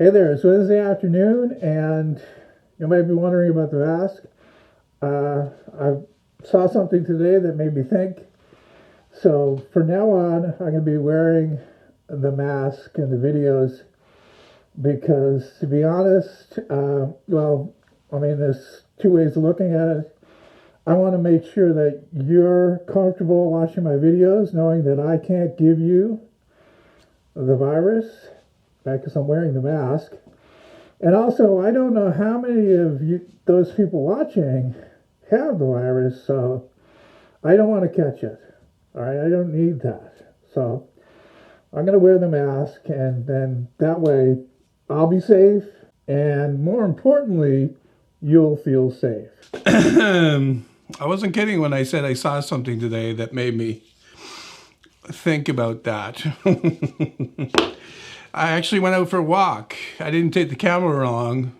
Hey there, it's Wednesday afternoon, and you might be wondering about the mask. I saw something today that made me think. So, from now on, I'm going to be wearing the mask in the videos because, to be honest, there's two ways of looking at it. I want to make sure that you're comfortable watching my videos, knowing that I can't give you the virus, right, because I'm wearing the mask. And also, I don't know how many of you, those people watching, have the virus, so I don't want to catch it. All right, I don't need that. So I'm going to wear the mask, and then that way I'll be safe, and more importantly, you'll feel safe. I wasn't kidding when I said I saw something today that made me think about that. I actually went out for a walk. I didn't take the camera along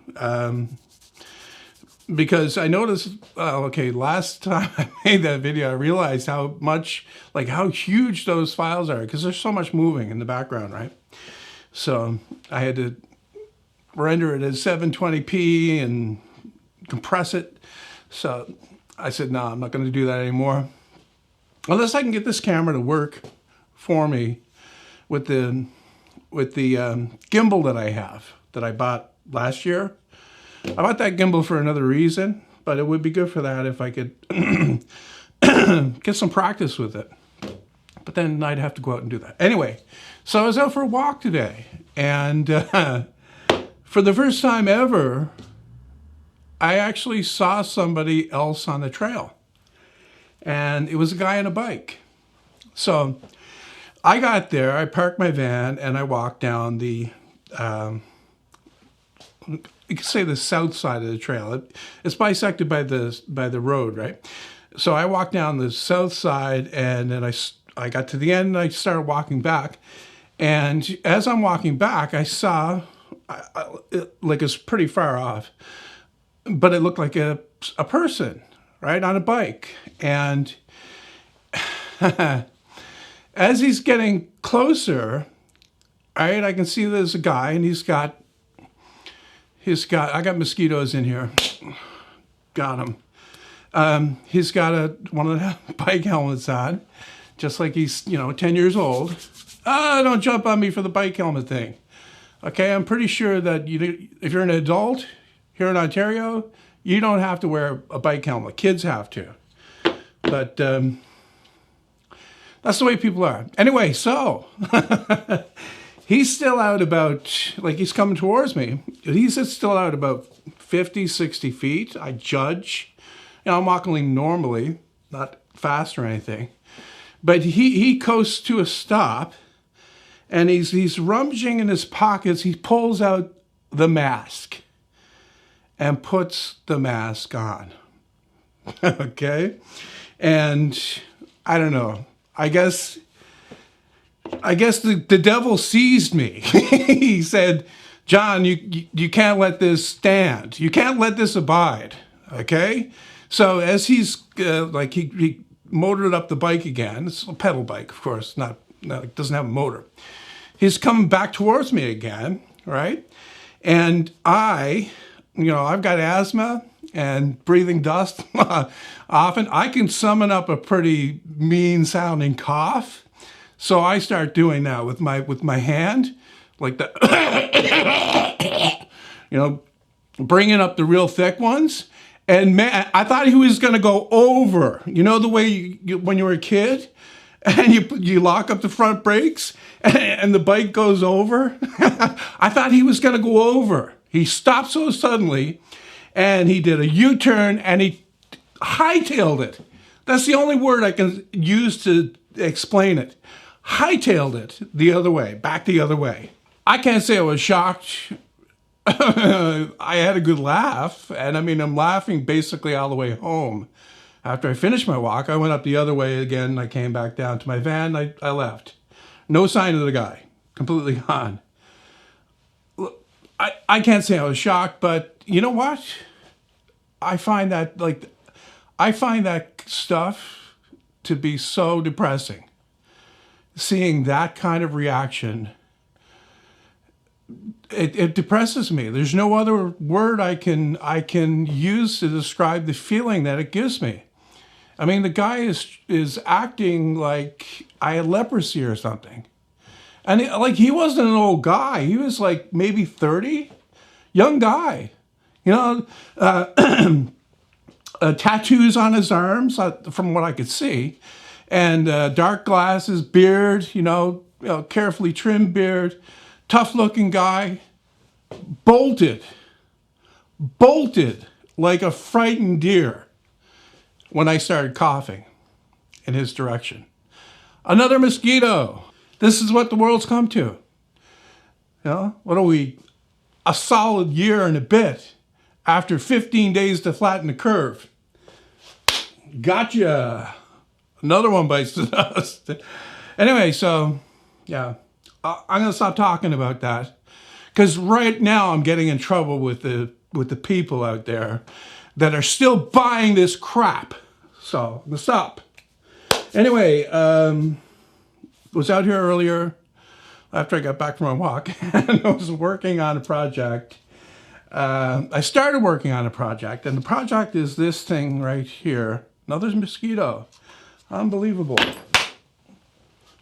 because I noticed, last time I made that video, I realized how huge those files are because there's so much moving in the background, right? So I had to render it as 720p and compress it. So I said, no, I'm not going to do that anymore. Unless I can get this camera to work for me with the gimbal that I have, that I bought last year. I bought that gimbal for another reason, but it would be good for that if I could get some practice with it. But then I'd have to go out and do that. Anyway, so I was out for a walk today, and for the first time ever, I actually saw somebody else on the trail. And it was a guy on a bike. So I got there, I parked my van, and I walked down you could say the south side of the trail. It's bisected by the road, right? So I walked down the south side, and then I got to the end, and I started walking back. And as I'm walking back, I saw, like it's pretty far off, but it looked like a person, right, on a bike. And as he's getting closer, right, I can see there's a guy, and I got mosquitoes in here. Got him. He's got one of the bike helmets on, just like he's, 10 years old. Don't jump on me for the bike helmet thing. Okay, I'm pretty sure that if you're an adult here in Ontario, you don't have to wear a bike helmet. Kids have to. But that's the way people are. Anyway, so he's still out about, he's coming towards me. He's still out about 50, 60 feet, I judge. I'm walking normally, not fast or anything. But he coasts to a stop, and he's rummaging in his pockets. He pulls out the mask and puts the mask on. Okay? And I don't know. I guess the devil seized me. He said, John, you can't let this stand. You can't let this abide. Okay? So as he's he motored up the bike again. It's a pedal bike, of course, it doesn't have a motor. He's coming back towards me again, right? And I've got asthma and breathing dust often. I can summon up a pretty mean sounding cough. So I start doing that with my hand, like the, bringing up the real thick ones. And man, I thought he was going to go over, the way when you were a kid and you lock up the front brakes and the bike goes over. I thought he was going to go over. He stopped so suddenly, and he did a U-turn, and he hightailed it. That's the only word I can use to explain it. Hightailed it the other way, back the other way. I can't say I was shocked. I had a good laugh, and I'm laughing basically all the way home. After I finished my walk, I went up the other way again. I came back down to my van. I left. No sign of the guy. Completely gone. I can't say I was shocked, but you know what? I find that stuff to be so depressing. Seeing that kind of reaction it depresses me. There's no other word I can use to describe the feeling that it gives me. I mean, the guy is acting like I had leprosy or something. And like, he wasn't an old guy. He was like maybe 30, young guy, you know, tattoos on his arms from what I could see, and dark glasses, beard, carefully trimmed beard, tough looking guy, bolted like a frightened deer when I started coughing in his direction. Another mosquito. This is what the world's come to. What are we? A solid year and a bit after 15 days to flatten the curve. Gotcha. Another one bites the dust. Anyway, so yeah, I'm gonna stop talking about that, because right now I'm getting in trouble with the people out there that are still buying this crap. So I'm gonna stop. Anyway, was out here earlier after I got back from my walk, and I was working on a project. I started working on a project, and the project is this thing right here. Another mosquito. Unbelievable.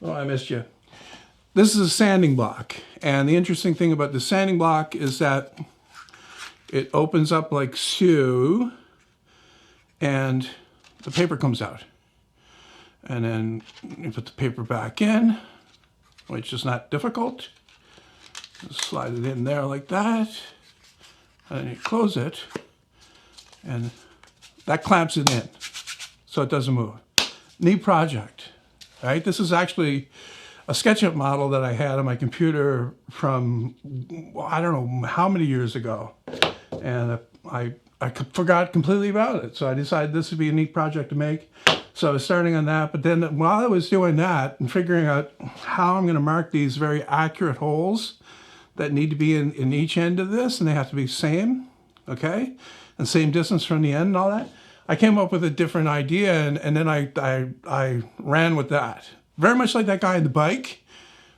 Oh, I missed you. This is a sanding block, and the interesting thing about the sanding block is that it opens up like so, and the paper comes out. And then you put the paper back in, which is not difficult. Just slide it in there like that. And then you close it, and that clamps it in so it doesn't move. Neat project, right? This is actually a SketchUp model that I had on my computer from, I don't know how many years ago. And I forgot completely about it. So I decided this would be a neat project to make. So I was starting on that, but then while I was doing that and figuring out how I'm going to mark these very accurate holes that need to be in each end of this, and they have to be same, okay, and same distance from the end and all that, I came up with a different idea, and then I ran with that. Very much like that guy on the bike,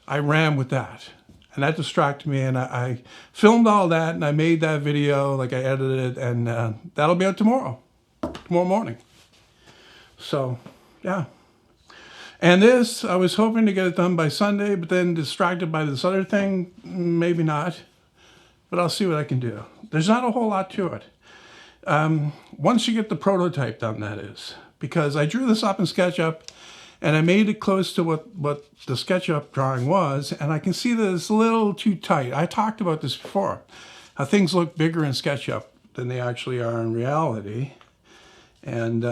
I ran with that. And that distracted me, and I filmed all that, and I made that video, like I edited it, and that'll be out tomorrow morning. So, yeah. And this, I was hoping to get it done by Sunday, but then distracted by this other thing, maybe not. But I'll see what I can do. There's not a whole lot to it. Once you get the prototype done, that is. Because I drew this up in SketchUp, and I made it close to what the SketchUp drawing was, and I can see that it's a little too tight. I talked about this before, how things look bigger in SketchUp than they actually are in reality. And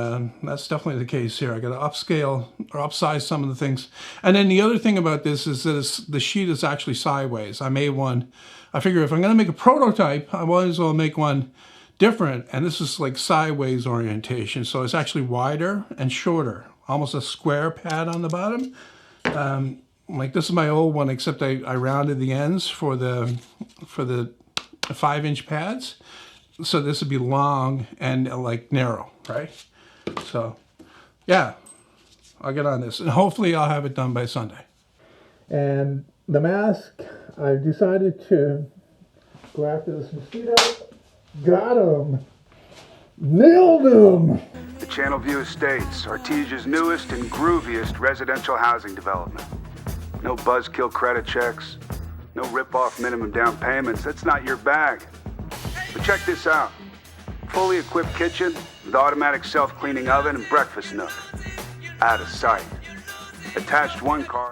that's definitely the case here. I got to upscale or upsize some of the things. And then the other thing about this is that the sheet is actually sideways. I made one. I figure if I'm going to make a prototype, I might as well make one different. And this is like sideways orientation. So it's actually wider and shorter, almost a square pad on the bottom. Like this is my old one, except I rounded the ends for the 5-inch pads. So this would be long and like narrow, right? So yeah, I'll get on this, and hopefully I'll have it done by Sunday. And the mask, I've decided to go after this mosquito. Got him. Nailed him. The Channelview Estates, Artesia's newest and grooviest residential housing development. No buzzkill credit checks, no rip-off minimum down payments. That's not your bag. But check this out. Fully equipped kitchen with automatic self-cleaning oven and breakfast nook. Out of sight. Attached one car.